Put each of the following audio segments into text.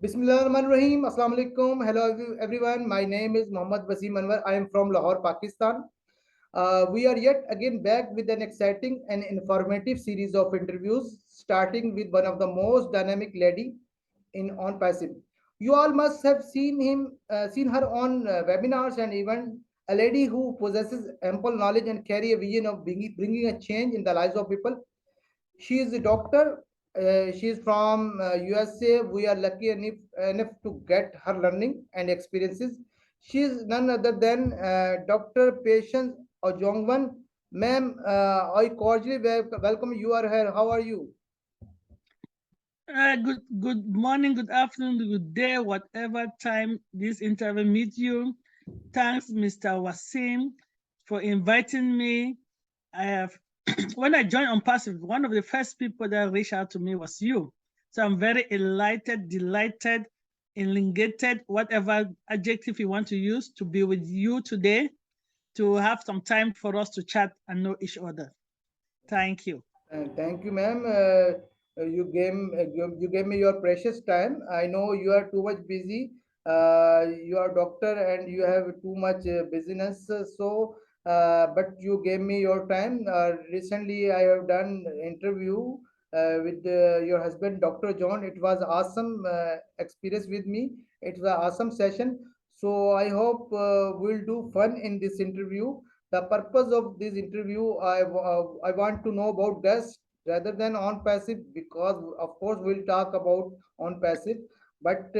Bismillahirrahmanirrahim. Assalamu alaikum. Hello everyone. My name is Mohammad Wasim Anwar. I am from Lahore, Pakistan. We are yet again back with an exciting and informative series of interviews, starting with one of the most dynamic lady in ONPASSIVE. You all must have seen her on webinars and even a lady who possesses ample knowledge and carry a vision of bringing a change in the lives of people. She is a doctor. She is from USA. We are lucky enough to get her learning and experiences. She is none other than Dr. Patience Ajongwen. Ma'am, I cordially welcome you are here. How are you? Good morning, good afternoon, good day, whatever time this interview meets you. Thanks, Mr. Wasim, for inviting me. I have when I joined ONPASSIVE, one of the first people that reached out to me was you. So I'm very elated, delighted, elongated, whatever adjective you want to use, to be with you today, to have some time for us to chat and know each other. Thank you. Thank you, ma'am. You gave me your precious time. I know you are too much busy. You are doctor and you have too much business. But you gave me your time. Recently, I have done interview with your husband, Dr. John. It was awesome experience with me. It was an awesome session. So I hope we'll do fun in this interview. The purpose of this interview, I want to know about guests rather than on passive, because of course we'll talk about on passive, but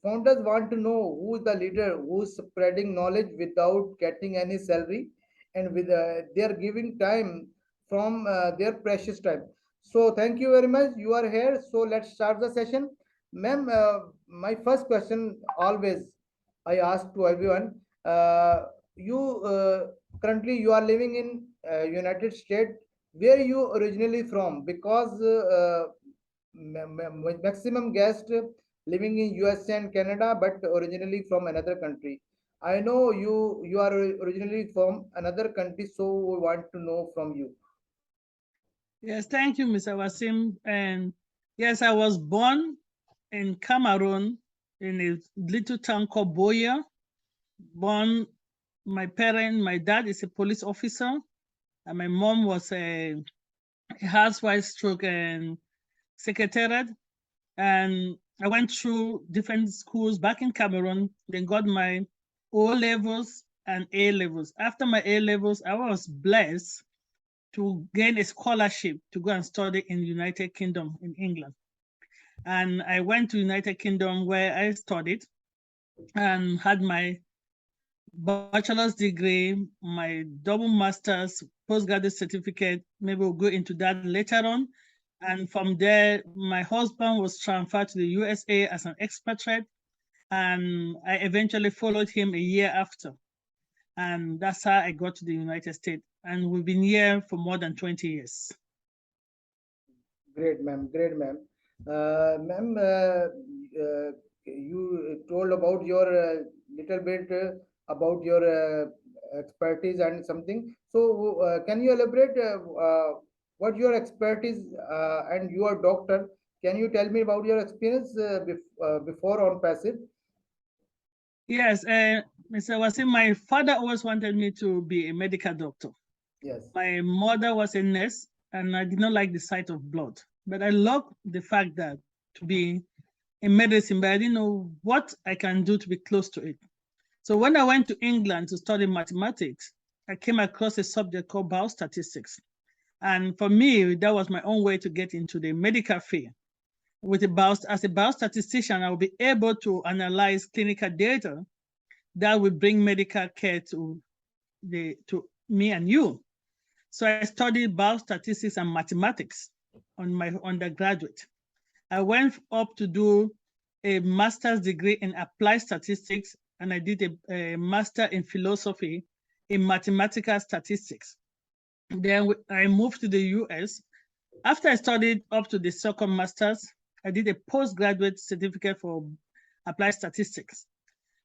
founders want to know who is the leader who is spreading knowledge without getting any salary, and with they are giving time from their precious time. So thank you very much. You are here. So let's start the session, ma'am. My first question always I ask to everyone. You currently you are living in United States. Where you originally from? Because maximum guest living in USA and Canada, but originally from another country. I know you are originally from another country, so we want to know from you. Yes, thank you, Mr. Wasim. And yes, I was born in Cameroon in a little town called Boya. Born, my dad is a police officer, and my mom was a housewife stroke and secretariat. And I went through different schools back in Cameroon, then got my O levels and A levels. After my A levels, I was blessed to gain a scholarship to go and study in the United Kingdom in England. And I went to United Kingdom where I studied and had my bachelor's degree, my double master's, postgraduate certificate. Maybe we'll go into that later on. And from there, my husband was transferred to the USA as an expatriate, and I eventually followed him a year after. And that's how I got to the United States. And we've been here for more than 20 years. Great, ma'am. Great, ma'am. Ma'am, you told about your little bit about your expertise and something. So, can you elaborate what your expertise and you are doctor? Can you tell me about your experience before on passive? Yes, Mr. Wasim, my father always wanted me to be a medical doctor. Yes. My mother was a nurse, and I did not like the sight of blood. But I loved the fact that to be in medicine, but I didn't know what I can do to be close to it. So when I went to England to study mathematics, I came across a subject called biostatistics. And for me, that was my own way to get into the medical field. As a biostatistician, I will be able to analyze clinical data that will bring medical care to me and you. So I studied biostatistics and mathematics on my undergraduate. I went up to do a master's degree in applied statistics, and I did a master in philosophy in mathematical statistics. Then I moved to the US. After I studied up to the second master's, I did a postgraduate certificate for applied statistics.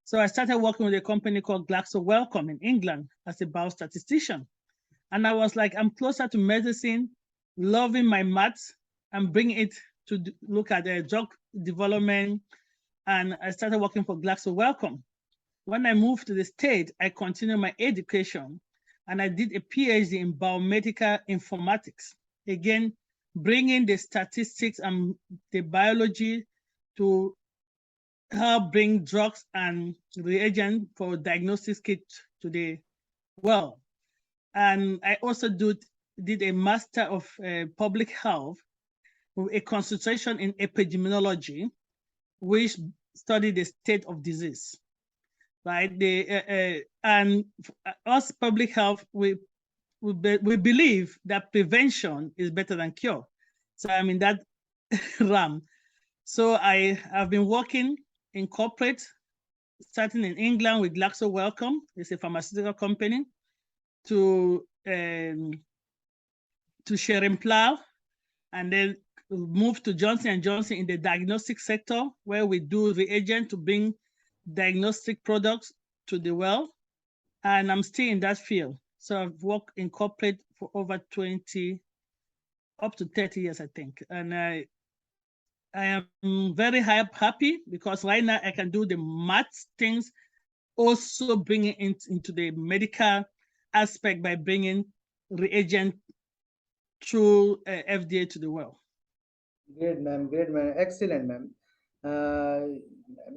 So I started working with a company called Glaxo Wellcome in England as a biostatistician. And I was like, I'm closer to medicine, loving my maths, and bringing it to look at drug development, and I started working for GlaxoSmithKline. When I moved to the state, I continued my education, and I did a PhD in biomedical informatics. Again, bringing the statistics and the biology to help bring drugs and reagents for diagnosis kits to the world. And I also did a Master of Public Health with a concentration in epidemiology, which studied the state of disease. Right? And us public health, we believe that prevention is better than cure. So I'm in that realm. So I have been working in corporate, starting in England with GlaxoSmithKline. It's a pharmaceutical company, to Schering-Plough, and then moved to Johnson & Johnson in the diagnostic sector, where we do reagent to bring diagnostic products to the world. And I'm still in that field. So I've worked in corporate for over 20, up to 30 years, I think. And I am very happy because right now I can do the math things, also bringing it into the medical aspect by bringing reagent through FDA to the world. Great, ma'am. Great, ma'am. Excellent, ma'am.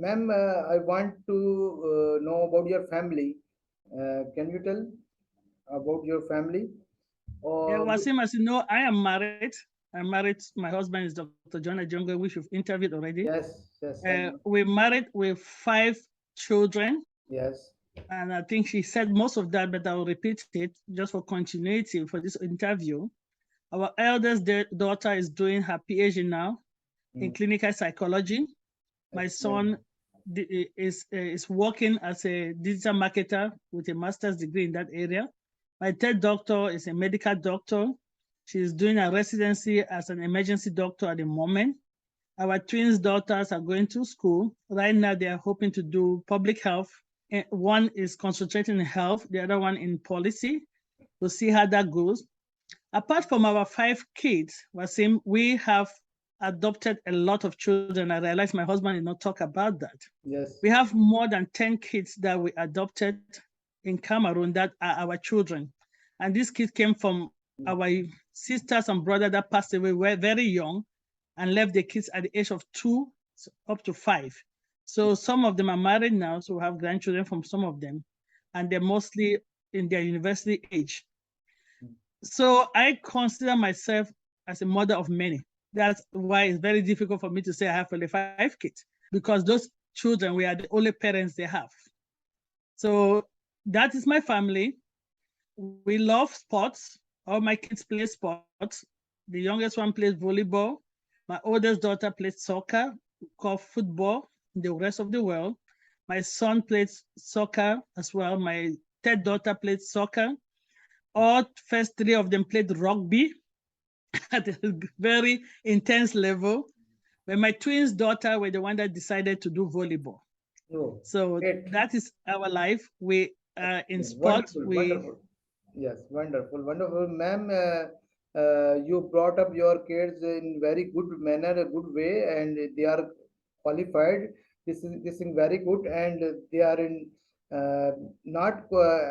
Ma'am, I want to know about your family. Can you tell about your family? Yeah, Or Wasim, as you know, I am married. I'm married. My husband is Dr. John Ajongwen, which you've interviewed already. yes, yes, I know. We're married with 5 children. Yes, And I think she said most of that, but I'll repeat it just for continuity for this interview. Our eldest daughter is doing her PhD now in clinical psychology. My son is working as a digital marketer with a master's degree in that area. My third doctor is a medical doctor. She's doing a residency as an emergency doctor at the moment. Our twins daughters are going to school. Right now, they are hoping to do public health. One is concentrating in health, the other one in policy. We'll see how that goes. Apart from our 5 kids, Wasim, we have adopted a lot of children. I realize my husband did not talk about that. yes. We have more than 10 kids that we adopted in Cameroon that are our children. And these kids came from our sisters and brothers that passed away were very young and left the kids at the age of 2 up to 5. So some of them are married now, so we have grandchildren from some of them, and they're mostly in their university age. So I consider myself as a mother of many. That's why it's very difficult for me to say I have only 5 kids, because those children, we are the only parents they have. So that is my family. We love sports. All my kids play sports. The youngest one plays volleyball. My oldest daughter plays soccer, called football in the rest of the world. My son plays soccer as well. My third daughter plays soccer. All first 3 of them played rugby at a very intense level. But my twins' daughter were the one that decided to do volleyball. Oh, so great. that is our life. We in sports. Wonderful, wonderful. Yes, wonderful, wonderful, ma'am. You brought up your kids in very good manner, a good way, and they are qualified. This is very good, and they are in not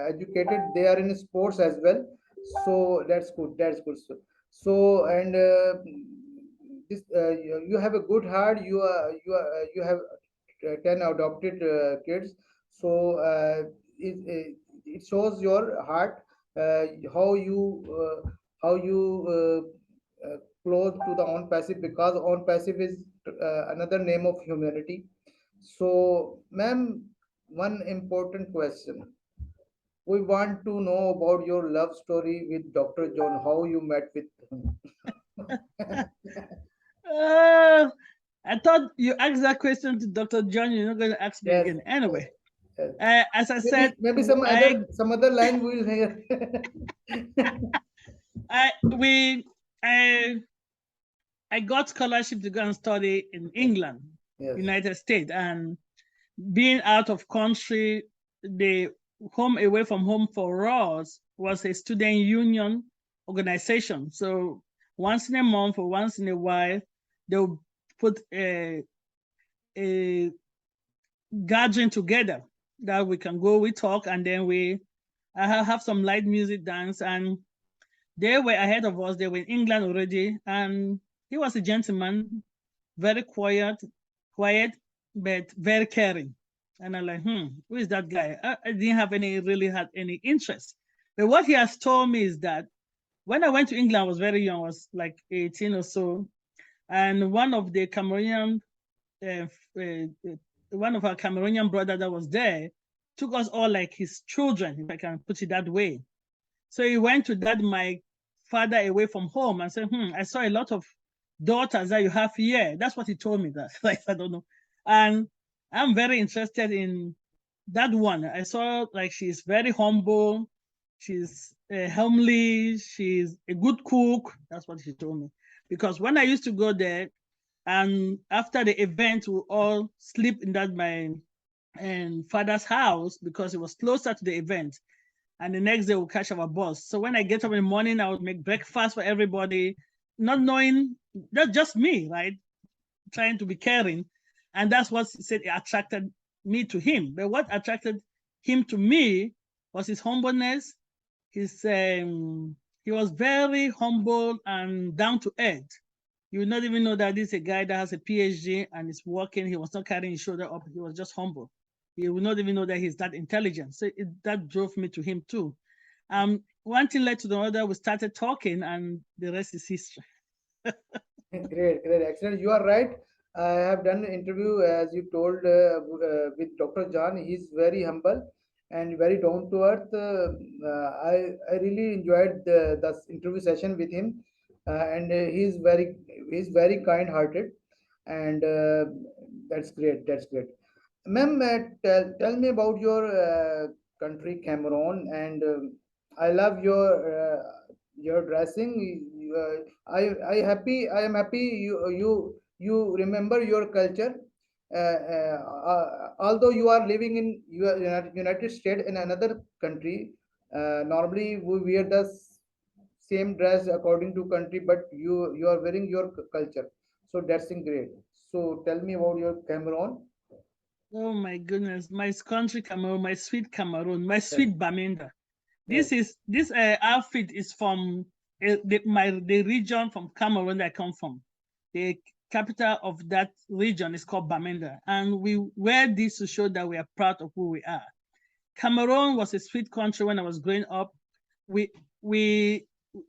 educated. They are in sports as well, so that's good. That's good. So and this you have a good heart. You have 10 adopted kids. So it shows your heart, uh, how you close to the on passive, because on passive is another name of humanity. So ma'am, one important question. We want to know about your love story with Dr. John, how you met with him. I thought you asked that question to Dr. John. You're not going to ask me Yes, again. Anyway, yes. as I said, Maybe some other line we'll hear. I got scholarship to go and study in England, Yes. United States, and being out of country, the home away from home for us was a student union organization. So once in a month or once in a while, they'll put a gathering together that we can go, we talk, and then I have some light music dance. And they were ahead of us. They were in England already. And he was a gentleman, very quiet, but very caring. And I'm like, who is that guy? I didn't have really had any interest. But what he has told me is that when I went to England, I was very young, I was like 18 or so. And uh, uh, one of our Cameroonian brother that was there took us all like his children, if I can put it that way. So he went to that my father away from home and said, I saw a lot of daughters that you have here. That's what he told me. That like I don't know. And I'm very interested in that one. I saw like she's very humble, she's homely, she's a good cook. That's what she told me. Because when I used to go there, and after the event, we all sleep in that my father's house because it was closer to the event. And the next day we'll catch our bus. So when I get up in the morning, I would make breakfast for everybody, not knowing that's just me, right? Trying to be caring. And that's what he said attracted me to him. But what attracted him to me was his humbleness. He was very humble and down to earth. You would not even know that this is a guy that has a PhD and is working. He was not carrying his shoulder up. He was just humble. You would not even know that he's that intelligent. So that drove me to him too. One thing led to the other. We started talking, and the rest is history. Great, great, excellent. You are right. I have done an interview, as you told, with Dr. John. He's very humble and very down to earth. I really enjoyed the interview session with him, and he's very kind hearted, and that's great. That's great. Ma'am, tell me about your country, Cameroon, and I love your dressing. I am happy you remember your culture. Although you are living in United States in another country, normally we wear the same dress according to country, but you are wearing your culture. So that's great. So tell me about your Cameroon. Oh my goodness, my country Cameroon, my sweet Cameroon, my Yes, sweet Bamenda. yes. This outfit is from the region from Cameroon that I come from. The capital of that region is called Bamenda, and we wear this to show that we are proud of who we are. Cameroon was a sweet country when I was growing up. We we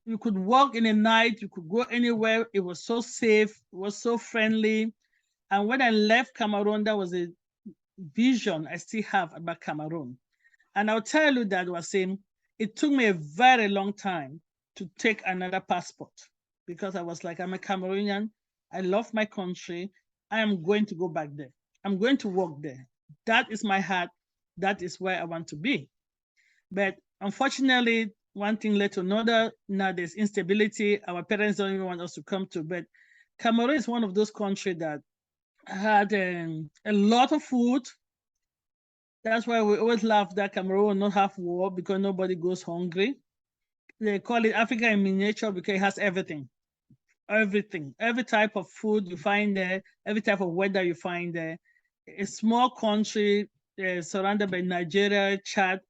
you could walk in the night, you could go anywhere. It was so safe, it was so friendly. And when I left Cameroon, that was a vision I still have about Cameroon. And I'll tell you that Wasim, it took me a very long time to take another passport because I was like, I'm a Cameroonian. I love my country. I am going to go back there. I'm going to work there. That is my heart. That is where I want to be. But unfortunately, one thing led to another. Now there's instability. Our parents don't even want us to come to. But Cameroon is one of those countries that had a lot of food. That's why we always laugh that Cameroon will not have war because nobody goes hungry. They call it Africa in miniature because it has everything. Everything. Every type of food you find there, every type of weather you find there. A small country surrounded by Nigeria, Chad,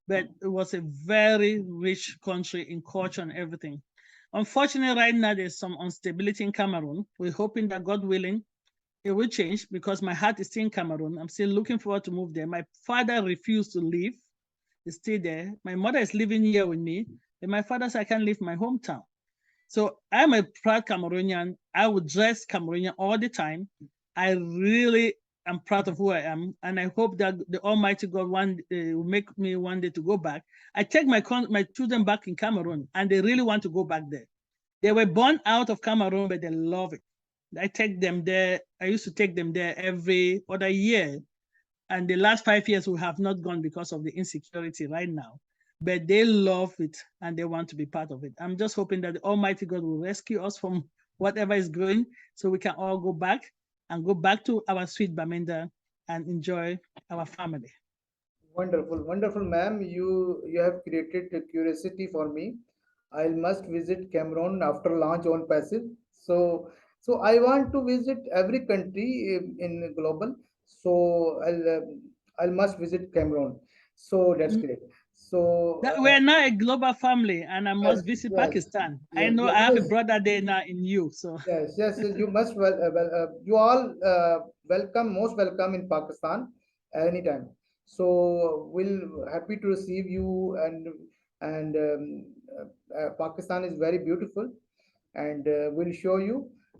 but it was a very rich country in culture and everything. Unfortunately, right now there's some instability in Cameroon. We're hoping that God willing, it will change because my heart is still in Cameroon. I'm still looking forward to move there. My father refused to leave. He's still there. My mother is living here with me. And my father said, I can't leave my hometown. So I'm a proud Cameroonian. I would dress Cameroonian all the time. I really am proud of who I am. And I hope that the Almighty God will make me one day to go back. I take my children back in Cameroon and they really want to go back there. They were born out of Cameroon, but they love it. I take them there. I used to take them there every other year. And the last 5 years, we have not gone because of the insecurity right now. But they love it and they want to be part of it. I'm just hoping that the Almighty God will rescue us from whatever is going so we can all go back and go back to our sweet Bamenda and enjoy our family. Wonderful, wonderful, ma'am. You have created a curiosity for me. I must visit Cameroon after launch on passive. So So I want to visit every country in global. So I'll must visit Cameroon. So that's Mm, great. So we're now a global family, and I yes, must visit yes, Pakistan. I yes, know yes, I have a yes. brother there now in you. So Yes, yes, yes, you must you all welcome, most welcome in Pakistan anytime. So we'll happy to receive you, and Pakistan is very beautiful, and we'll show you.